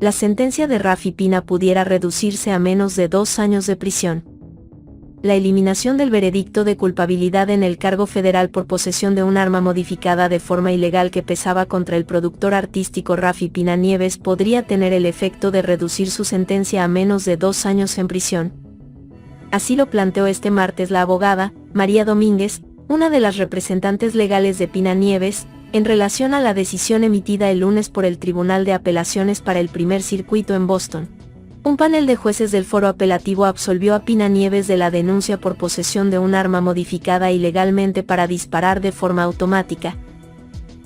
la sentencia de Rafi Pina pudiera reducirse a menos de 2 años de prisión. La eliminación del veredicto de culpabilidad en el cargo federal por posesión de un arma modificada de forma ilegal que pesaba contra el productor artístico Rafi Pina Nieves podría tener el efecto de reducir su sentencia a menos de 2 años en prisión. Así lo planteó este martes la abogada María Domínguez, una de las representantes legales de Pina Nieves, en relación a la decisión emitida el lunes por el Tribunal de Apelaciones para el Primer Circuito en Boston. Un panel de jueces del foro apelativo absolvió a Pina Nieves de la denuncia por posesión de un arma modificada ilegalmente para disparar de forma automática.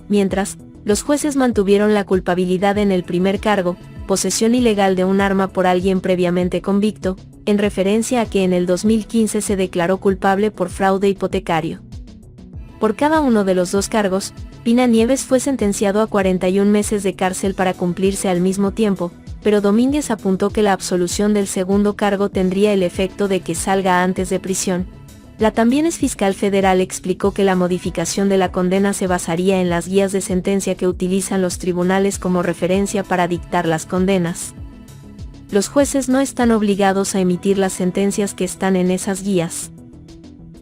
Mientras, los jueces mantuvieron la culpabilidad en el primer cargo, posesión ilegal de un arma por alguien previamente convicto, en referencia a que en el 2015 se declaró culpable por fraude hipotecario. Por cada uno de los 2 cargos, Pina Nieves fue sentenciado a 41 meses de cárcel para cumplirse al mismo tiempo, pero Domínguez apuntó que la absolución del segundo cargo tendría el efecto de que salga antes de prisión. La también ex fiscal federal explicó que la modificación de la condena se basaría en las guías de sentencia que utilizan los tribunales como referencia para dictar las condenas. Los jueces no están obligados a emitir las sentencias que están en esas guías.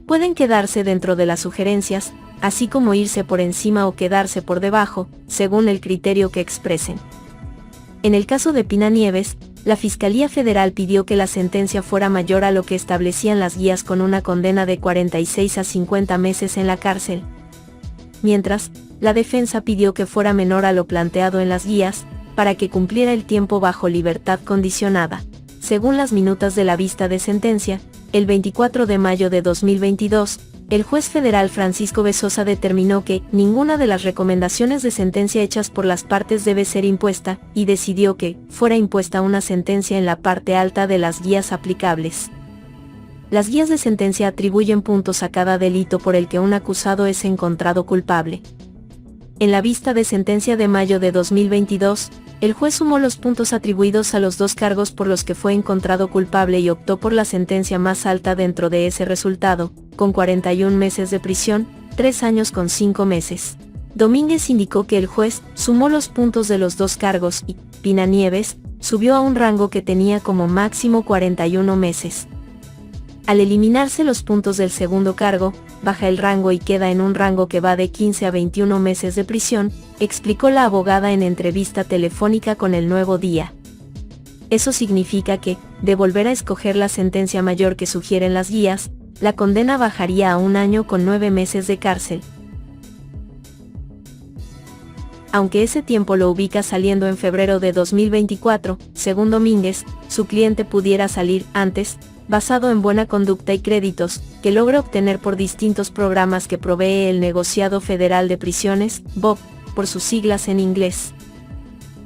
Pueden quedarse dentro de las sugerencias, así como irse por encima o quedarse por debajo, según el criterio que expresen. En el caso de Pina Nieves, la Fiscalía Federal pidió que la sentencia fuera mayor a lo que establecían las guías con una condena de 46 a 50 meses en la cárcel. Mientras, la defensa pidió que fuera menor a lo planteado en las guías, para que cumpliera el tiempo bajo libertad condicionada. Según las minutas de la vista de sentencia, el 24 de mayo de 2022, el juez federal Francisco Bezosa determinó que ninguna de las recomendaciones de sentencia hechas por las partes debe ser impuesta, y decidió que fuera impuesta una sentencia en la parte alta de las guías aplicables. Las guías de sentencia atribuyen puntos a cada delito por el que un acusado es encontrado culpable. En la vista de sentencia de mayo de 2022, el juez sumó los puntos atribuidos a los 2 cargos por los que fue encontrado culpable y optó por la sentencia más alta dentro de ese resultado, con 41 meses de prisión, 3 años con 5 meses. Domínguez indicó que el juez sumó los puntos de los 2 cargos y Pina Nieves subió a un rango que tenía como máximo 41 meses. Al eliminarse los puntos del segundo cargo, baja el rango y queda en un rango que va de 15 a 21 meses de prisión, explicó la abogada en entrevista telefónica con El Nuevo Día. Eso significa que, de volver a escoger la sentencia mayor que sugieren las guías, la condena bajaría a 1 año con 9 meses de cárcel. Aunque ese tiempo lo ubica saliendo en febrero de 2024, según Domínguez, su cliente pudiera salir antes, basado en buena conducta y créditos, que logra obtener por distintos programas que provee el Negociado Federal de Prisiones, BOP, por sus siglas en inglés.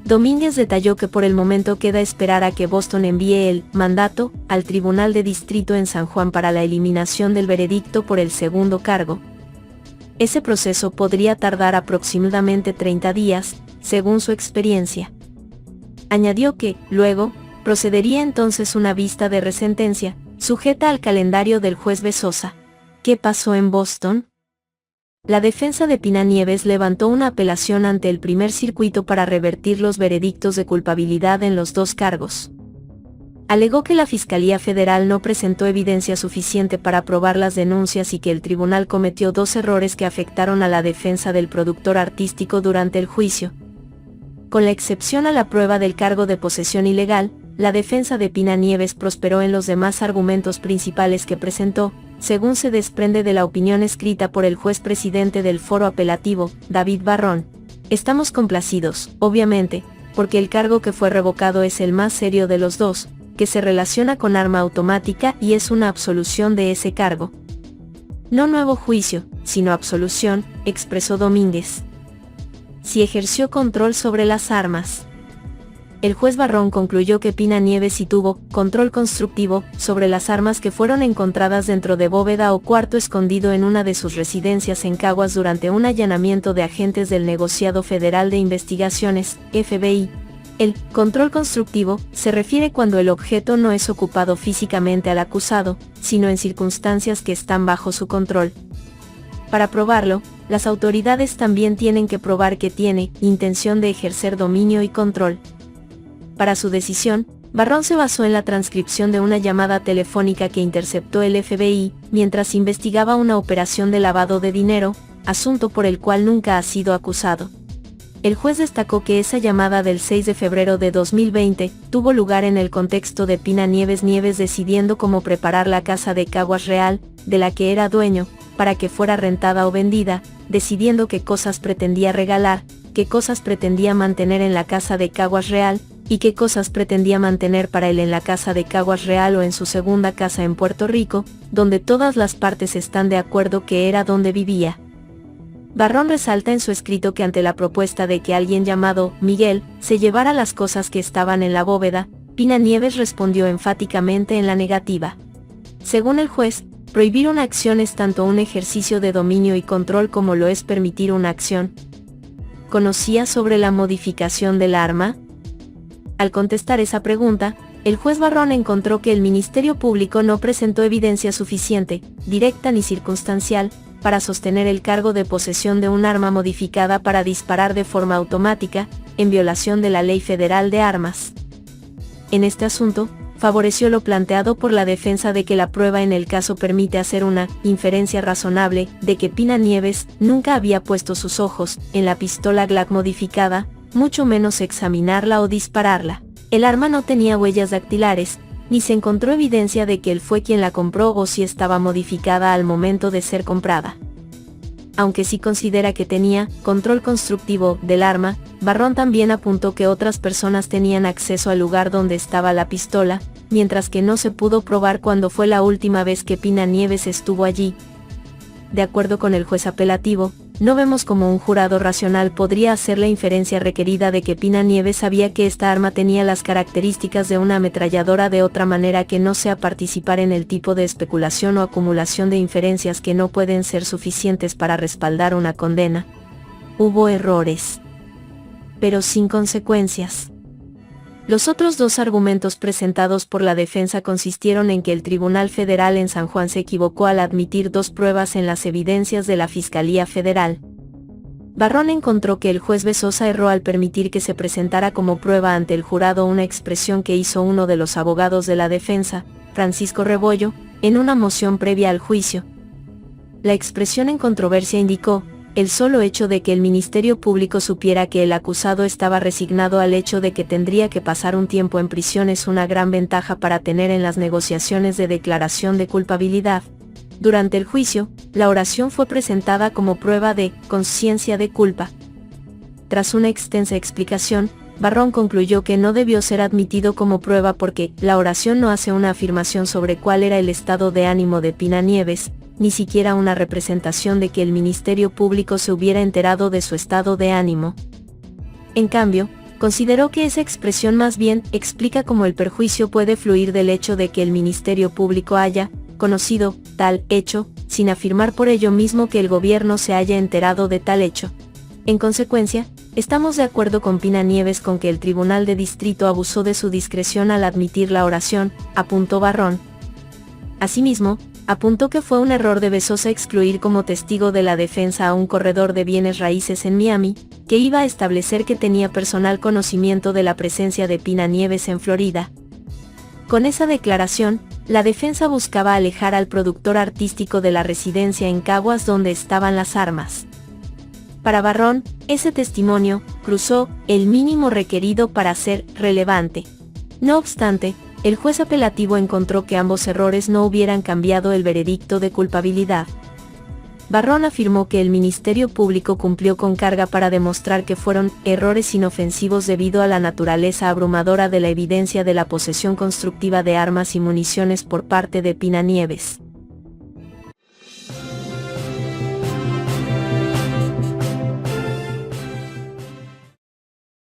Domínguez detalló que por el momento queda esperar a que Boston envíe el mandato al Tribunal de Distrito en San Juan para la eliminación del veredicto por el segundo cargo. Ese proceso podría tardar aproximadamente 30 días, según su experiencia. Añadió que, luego, procedería entonces una vista de resentencia, sujeta al calendario del juez Bezosa. ¿Qué pasó en Boston? La defensa de Pina Nieves levantó una apelación ante el primer circuito para revertir los veredictos de culpabilidad en los 2 cargos. Alegó que la Fiscalía Federal no presentó evidencia suficiente para probar las denuncias y que el tribunal cometió 2 errores que afectaron a la defensa del productor artístico durante el juicio. Con la excepción a la prueba del cargo de posesión ilegal, la defensa de Pina Nieves prosperó en los demás argumentos principales que presentó, según se desprende de la opinión escrita por el juez presidente del foro apelativo, David Barrón. Estamos complacidos, obviamente, porque el cargo que fue revocado es el más serio de los 2, que se relaciona con arma automática y es una absolución de ese cargo. No nuevo juicio, sino absolución, expresó Domínguez. Si ejerció control sobre las armas. El juez Barrón concluyó que Pina Nieves sí tuvo control constructivo sobre las armas que fueron encontradas dentro de bóveda o cuarto escondido en una de sus residencias en Caguas durante un allanamiento de agentes del Negociado Federal de Investigaciones, FBI. El control constructivo se refiere cuando el objeto no es ocupado físicamente al acusado, sino en circunstancias que están bajo su control. Para probarlo, las autoridades también tienen que probar que tiene intención de ejercer dominio y control. Para su decisión, Barrón se basó en la transcripción de una llamada telefónica que interceptó el FBI mientras investigaba una operación de lavado de dinero, asunto por el cual nunca ha sido acusado. El juez destacó que esa llamada del 6 de febrero de 2020 tuvo lugar en el contexto de Pina Nieves decidiendo cómo preparar la casa de Caguas Real, de la que era dueño, para que fuera rentada o vendida, decidiendo qué cosas pretendía regalar, qué cosas pretendía mantener en la casa de Caguas Real, y qué cosas pretendía mantener para él en la casa de Caguas Real o en su segunda casa en Puerto Rico, donde todas las partes están de acuerdo que era donde vivía. Barrón resalta en su escrito que ante la propuesta de que alguien llamado Miguel se llevara las cosas que estaban en la bóveda, Pina Nieves respondió enfáticamente en la negativa. Según el juez, prohibir una acción es tanto un ejercicio de dominio y control como lo es permitir una acción. ¿Conocía sobre la modificación del arma? Al contestar esa pregunta, el juez Barrón encontró que el Ministerio Público no presentó evidencia suficiente, directa ni circunstancial, para sostener el cargo de posesión de un arma modificada para disparar de forma automática, en violación de la Ley Federal de Armas. En este asunto, favoreció lo planteado por la defensa de que la prueba en el caso permite hacer una inferencia razonable de que Pina Nieves nunca había puesto sus ojos en la pistola Glock modificada, mucho menos examinarla o dispararla. El arma no tenía huellas dactilares, ni se encontró evidencia de que él fue quien la compró o si estaba modificada al momento de ser comprada. Aunque sí considera que tenía control constructivo del arma, Barrón también apuntó que otras personas tenían acceso al lugar donde estaba la pistola, mientras que no se pudo probar cuándo fue la última vez que Pina Nieves estuvo allí. De acuerdo con el juez apelativo, no vemos cómo un jurado racional podría hacer la inferencia requerida de que Pina Nieves sabía que esta arma tenía las características de una ametralladora de otra manera que no sea participar en el tipo de especulación o acumulación de inferencias que no pueden ser suficientes para respaldar una condena. Hubo errores, pero sin consecuencias. Los otros dos argumentos presentados por la defensa consistieron en que el Tribunal Federal en San Juan se equivocó al admitir dos pruebas en las evidencias de la Fiscalía Federal. Barrón encontró que el juez Bezosa erró al permitir que se presentara como prueba ante el jurado una expresión que hizo uno de los abogados de la defensa, Francisco Rebollo, en una moción previa al juicio. La expresión en controversia indicó: el solo hecho de que el Ministerio Público supiera que el acusado estaba resignado al hecho de que tendría que pasar un tiempo en prisión es una gran ventaja para tener en las negociaciones de declaración de culpabilidad. Durante el juicio, la oración fue presentada como prueba de conciencia de culpa. Tras una extensa explicación, Barrón concluyó que no debió ser admitido como prueba porque la oración no hace una afirmación sobre cuál era el estado de ánimo de Pina Nieves, ni siquiera una representación de que el Ministerio Público se hubiera enterado de su estado de ánimo. En cambio, consideró que esa expresión más bien explica cómo el perjuicio puede fluir del hecho de que el Ministerio Público haya conocido tal hecho, sin afirmar por ello mismo que el gobierno se haya enterado de tal hecho. En consecuencia, estamos de acuerdo con Pina Nieves con que el Tribunal de Distrito abusó de su discreción al admitir la oración, apuntó Barrón. Asimismo, apuntó que fue un error de Bezosa excluir como testigo de la defensa a un corredor de bienes raíces en Miami, que iba a establecer que tenía personal conocimiento de la presencia de Pina Nieves en Florida. Con esa declaración, la defensa buscaba alejar al productor artístico de la residencia en Caguas donde estaban las armas. Para Barrón, ese testimonio cruzó el mínimo requerido para ser relevante. No obstante, el juez apelativo encontró que ambos errores no hubieran cambiado el veredicto de culpabilidad. Barrón afirmó que el Ministerio Público cumplió con carga para demostrar que fueron errores inofensivos debido a la naturaleza abrumadora de la evidencia de la posesión constructiva de armas y municiones por parte de Pina Nieves.